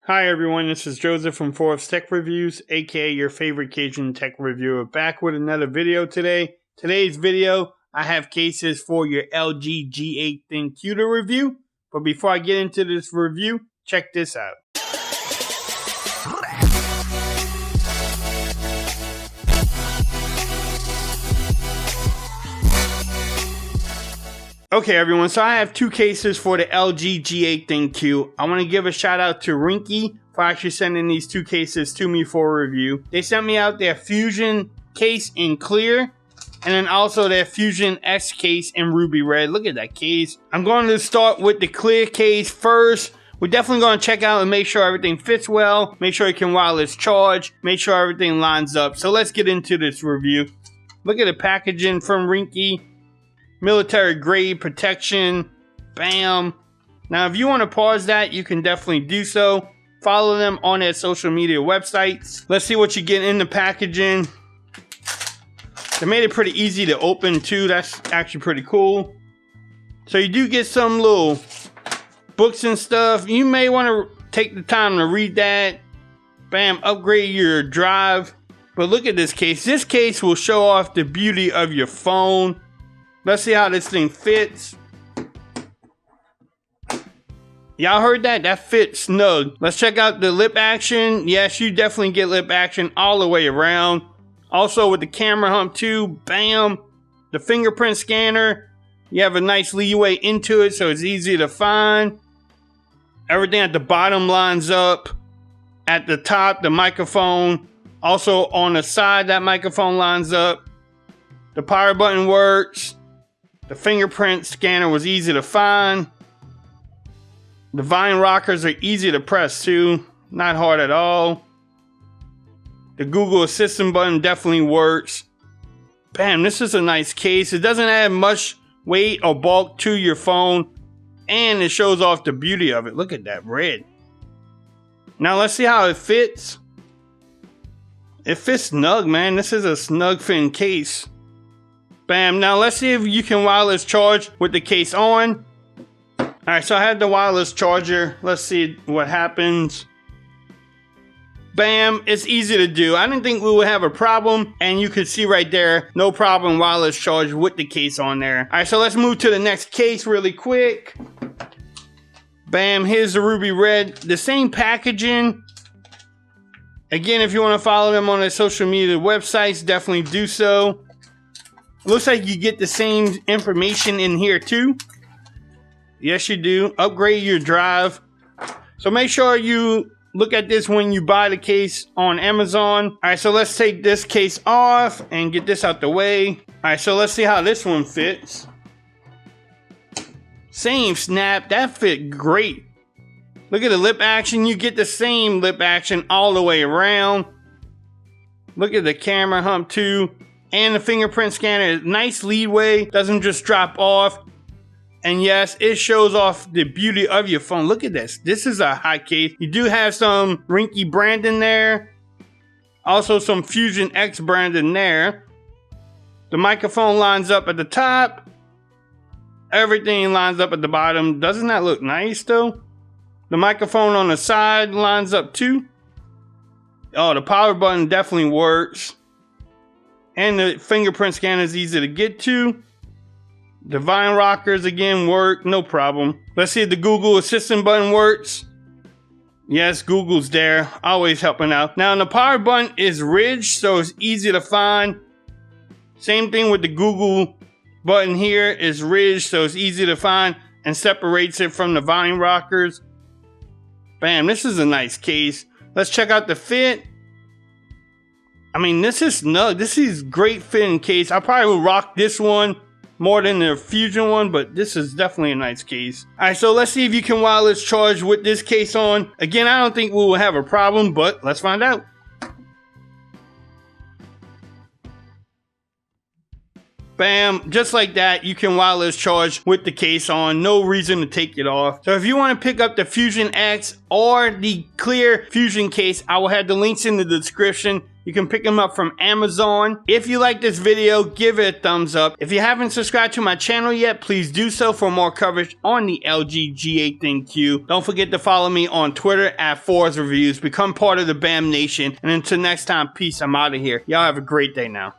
Hi everyone, this is Joseph from Forbes Tech Reviews, aka your favorite Cajun tech reviewer, back with another video today. Today's video, I have cases for your LG G8 ThinQ to review. But before I get into this review, check this out. Okay everyone, so I have two cases for the LG G8 ThinQ. I want to give a shout out to Ringke for actually sending these two cases to me for a review. They sent me out their Fusion case in clear, and then also their Fusion X case in ruby red. Look at that case. I'm going to start with the clear case first. We're definitely going to check out and make sure everything fits well, make sure it can wireless charge, make sure everything lines up. So let's get into this review. Look at the packaging from Ringke. Military grade protection, bam. Now if you want to pause that, you can definitely do so. Follow them on their social media websites. Let's see what you get in the packaging. They made it pretty easy to open too. That's actually pretty cool. So you do get some little books and stuff. You may want to take the time to read that. Bam, upgrade your drive. But look at this case. This case will show off the beauty of your phone. Let's see how this thing fits. Y'all heard that? That fits snug. Let's check out the lip action. Yes, you definitely get lip action all the way around. Also with the camera hump too, bam. The fingerprint scanner, you have a nice leeway into it so it's easy to find. Everything at the bottom lines up. At the top, the microphone. Also on the side, that microphone lines up. The power button works. The fingerprint scanner was easy to find. The vine rockers are easy to press too, not hard at all. The Google Assistant button definitely works. Bam, this is a nice case. It doesn't add much weight or bulk to your phone, and it shows off the beauty of it. Look at that red. Now let's see how it fits. It fits snug, man. This is a snug fitting case. Bam, now let's see if you can wireless charge with the case on. Alright, so I have the wireless charger. Let's see what happens. Bam, it's easy to do. I didn't think we would have a problem, and you can see right there, no problem wireless charge with the case on there. Alright, so let's move to the next case really quick. Bam, here's the ruby red. The same packaging. Again, if you want to follow them on their social media websites, definitely do so. Looks like you get the same information in here too. Yes, you do. Upgrade your drive. So make sure you look at this when you buy the case on Amazon. All right, so let's take this case off and get this out the way. All right, so let's see how this one fits. Same snap. That fit great. Look at the lip action. You get the same lip action all the way around. Look at the camera hump too. And the fingerprint scanner, nice leadway, doesn't just drop off. And yes, it shows off the beauty of your phone. Look at this. This is a hot case. You do have some Ringke brand in there. Also some Fusion X brand in there. The microphone lines up at the top. Everything lines up at the bottom. Doesn't that look nice though? The microphone on the side lines up too. Oh, the power button definitely works. And the fingerprint scanner is easy to get to. The vine rockers again work, no problem. Let's see if the Google Assistant button works. Yes, Google's there, always helping out. Now the power button is ridged, so it's easy to find. Same thing with the Google button here, is ridged, so it's easy to find and separates it from the vine rockers. Bam, this is a nice case. Let's check out the fit. I mean, this is snug. This is great fitting case. I probably would rock this one more than the Fusion one, but this is definitely a nice case. All right, so let's see if you can wireless charge with this case on. Again, I don't think we will have a problem, but let's find out. Bam, just like that, you can wireless charge with the case on. No reason to take it off. So if you want to pick up the Fusion X or the clear Fusion case, I will have the links in the description. You can pick them up from Amazon. If you like this video, give it a thumbs up. If you haven't subscribed to my channel yet, please do so for more coverage on the LG G8 ThinQ. Don't forget to follow me on Twitter at @ForzReviews. Become part of the BAM Nation. And until next time, peace. I'm out of here. Y'all have a great day now.